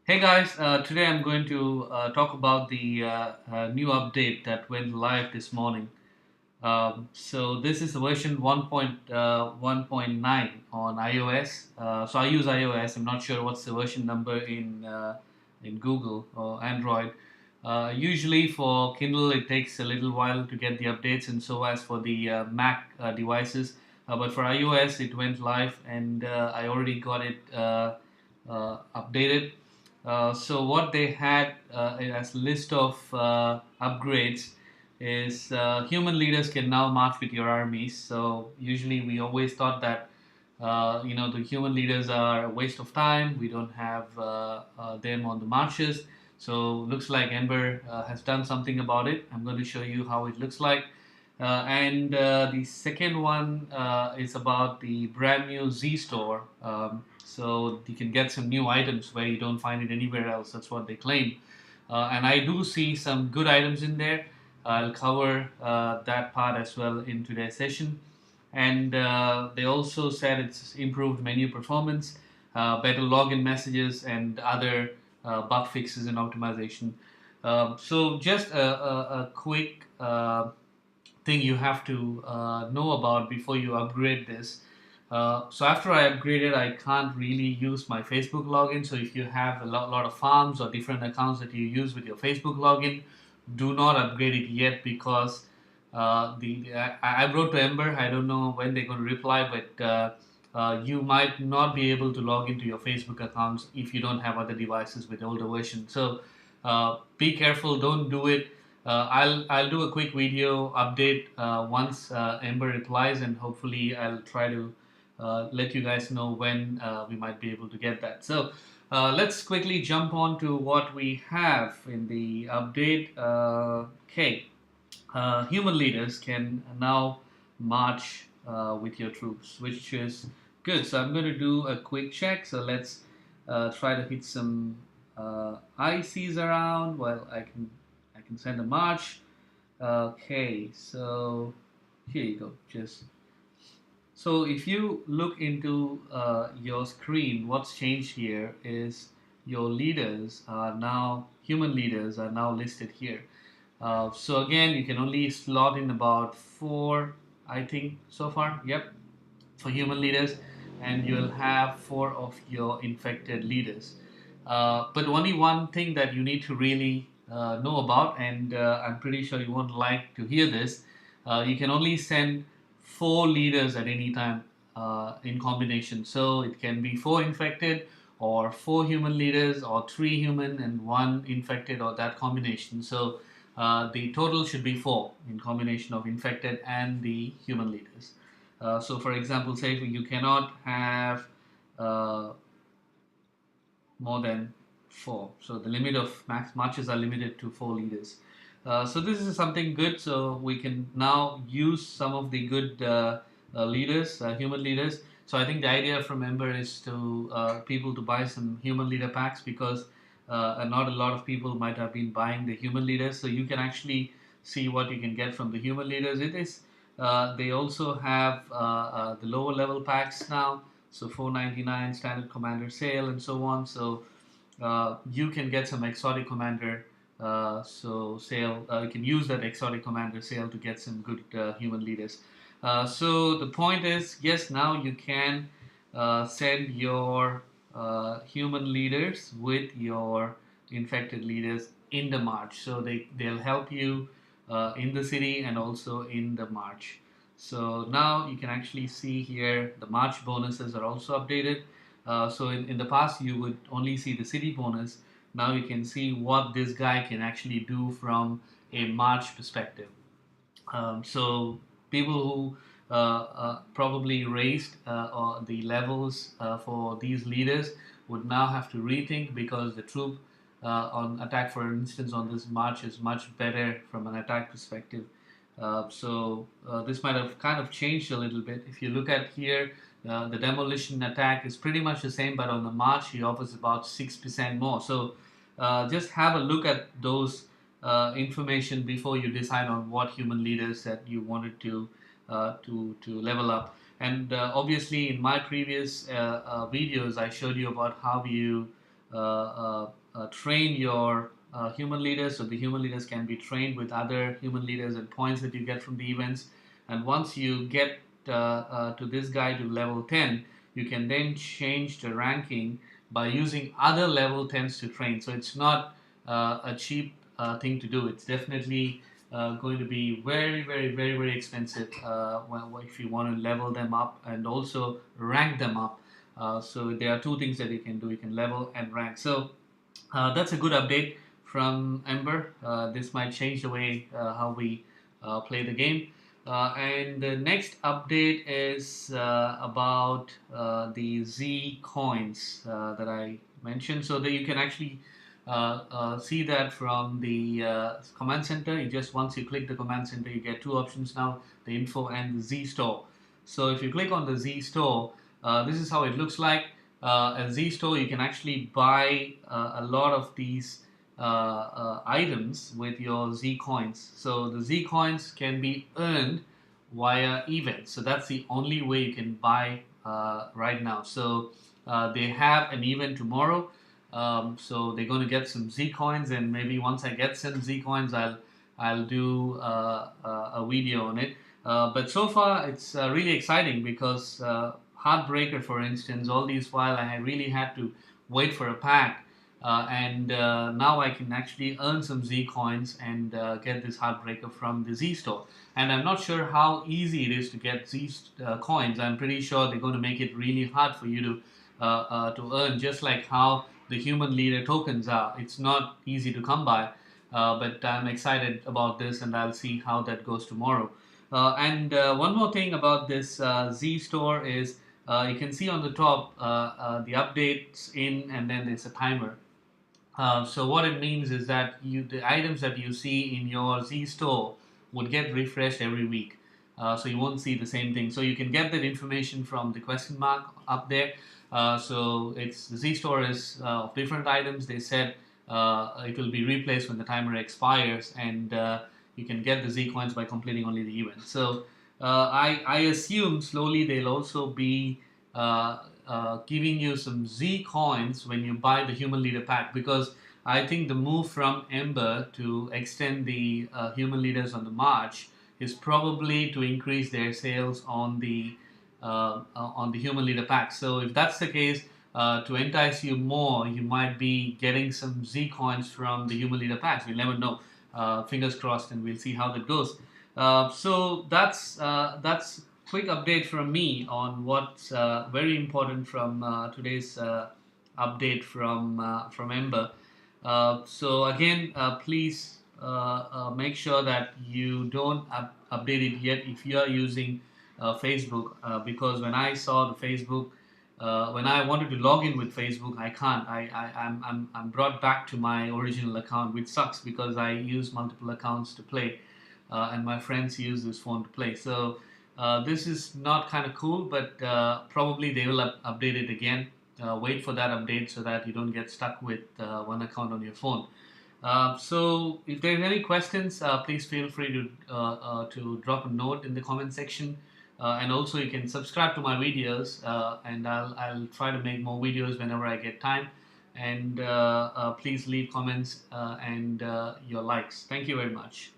Hey guys, today I'm going to talk about the new update that went live this morning. So this is the version 1.1.9 on iOS. So I use iOS. I'm not sure what's the version number in Google or Android. Usually for Kindle it takes a little while to get the updates, and so as for the Mac devices. But for iOS it went live, and I already got it updated. So what they had as list of upgrades is human leaders can now march with your armies. So usually we always thought that the human leaders are a waste of time. We don't have them on the marches. So looks like Ember has done something about it. I'm going to show you how it looks like. And the second one is about the brand new Z store. So you can get some new items where you don't find it anywhere else. That's what they claim. And I do see some good items in there. I'll cover that part as well in today's session. And they also said it's improved menu performance, better login messages, and other bug fixes and optimization. So just a quick thing you have to know about before you upgrade this. So after I upgraded, I can't really use my Facebook login. So if you have a lot of farms or different accounts that you use with your Facebook login, do not upgrade it yet because I wrote to Ember. I don't know when they're going to reply, but you might not be able to log into your Facebook accounts if you don't have other devices with older versions. So be careful. Don't do it. I'll do a quick video update once Ember replies, and hopefully I'll try to let you guys know when we might be able to get that. So let's quickly jump on to what we have in the update. Okay, human leaders can now march with your troops, which is good. So I'm going to do a quick check. So let's try to hit some ICs around. Well, I can send a march. Okay, so here you go. Just so if you look into your screen, what's changed here is your leaders are now human leaders are now listed here. So again, you can only slot in about four, I think, so far. Yep, for human leaders, and you'll have four of your infected leaders. But only one thing that you need to really know about, and I'm pretty sure you won't like to hear this. You can only send four leaders at any time in combination. So it can be four infected, or four human leaders, or three human and one infected, or that combination. So the total should be four in combination of infected and the human leaders. So, for example, say you cannot have uh, more than four. So the limit of max marches are limited to four leaders. So this is something good. So we can now use some of the good leaders, human leaders. So I think the idea from Ember is to people to buy some human leader packs because not a lot of people might have been buying the human leaders. So you can actually see what you can get from the human leaders. It is they also have the lower level packs now, so 499 standard commander sale and so on. So you can get some exotic commander so sale. You can use that exotic commander sale to get some good human leaders. So the point is, yes, now you can send your human leaders with your infected leaders in the march. So they'll help you in the city and also in the march. So now you can actually see here the march bonuses are also updated. So in the past you would only see the city bonus. Now you can see what this guy can actually do from a march perspective. So people who probably raised the levels for these leaders would now have to rethink because the troop on attack, for instance, on this march is much better from an attack perspective. So this might have kind of changed a little bit. If you look at here, the demolition attack is pretty much the same, but on the march he offers about 6% more. So just have a look at those information before you decide on what human leaders that you wanted to level up. And obviously, in my previous videos, I showed you about how you train your human leaders, so the human leaders can be trained with other human leaders and points that you get from the events. And once you get to this guy to level 10, you can then change the ranking by using other level 10s to train. So it's not a cheap thing to do. It's definitely going to be very, very, very, very expensive if you want to level them up and also rank them up. So there are two things that you can do. You can level and rank. So that's a good update from Ember. This might change the way how we play the game. And the next update is about the Z coins that I mentioned, so that you can actually see that from the command center. You just once you click the command center, you get two options now: the info and the Z store. So if you click on the Z store, this is how it looks like. A Z store, you can actually buy a lot of these items with your Z coins. So the Z coins can be earned via events. So that's the only way you can buy right now. So they have an event tomorrow. So they're going to get some Z coins, and maybe once I get some Z coins, I'll do a video on it. But so far, it's really exciting because Heartbreaker, for instance, all these while I really had to wait for a pack, and now I can actually earn some Z coins and get this Heartbreaker from the Z store. And I'm not sure how easy it is to get Z coins. I'm pretty sure they're going to make it really hard for you to earn, just like how the human leader tokens are. It's not easy to come by, but I'm excited about this, and I'll see how that goes tomorrow. And one more thing about this Z store is you can see on the top the updates in, and then there's a timer. So what it means is that the items that you see in your Z store would get refreshed every week. So you won't see the same thing. So you can get that information from the question mark up there. So it's the Z store is of different items. They said it will be replaced when the timer expires, and you can get the Z coins by completing only the event. So I assume slowly they'll also be giving you some Z coins when you buy the human leader pack, because I think the move from Ember to extend the human leaders on the march is probably to increase their sales on the human leader pack. So if that's the case, to entice you more, you might be getting some Z coins from the human leader packs. We'll never know. Fingers crossed, and we'll see how that goes. So that's quick update from me on what's very important from today's update from Ember. So again, please make sure that you don't update it yet if you are using Facebook, because when I saw the Facebook, when I wanted to log in with Facebook, I can't. I'm brought back to my original account, which sucks because I use multiple accounts to play, and my friends use this phone to play. So this is not kind of cool, but probably they will update it again. Wait for that update so that you don't get stuck with one account on your phone. So if there's any questions, please feel free to drop a note in the comment section. And also you can subscribe to my videos, and I'll try to make more videos whenever I get time. And please leave comments and your likes. Thank you very much.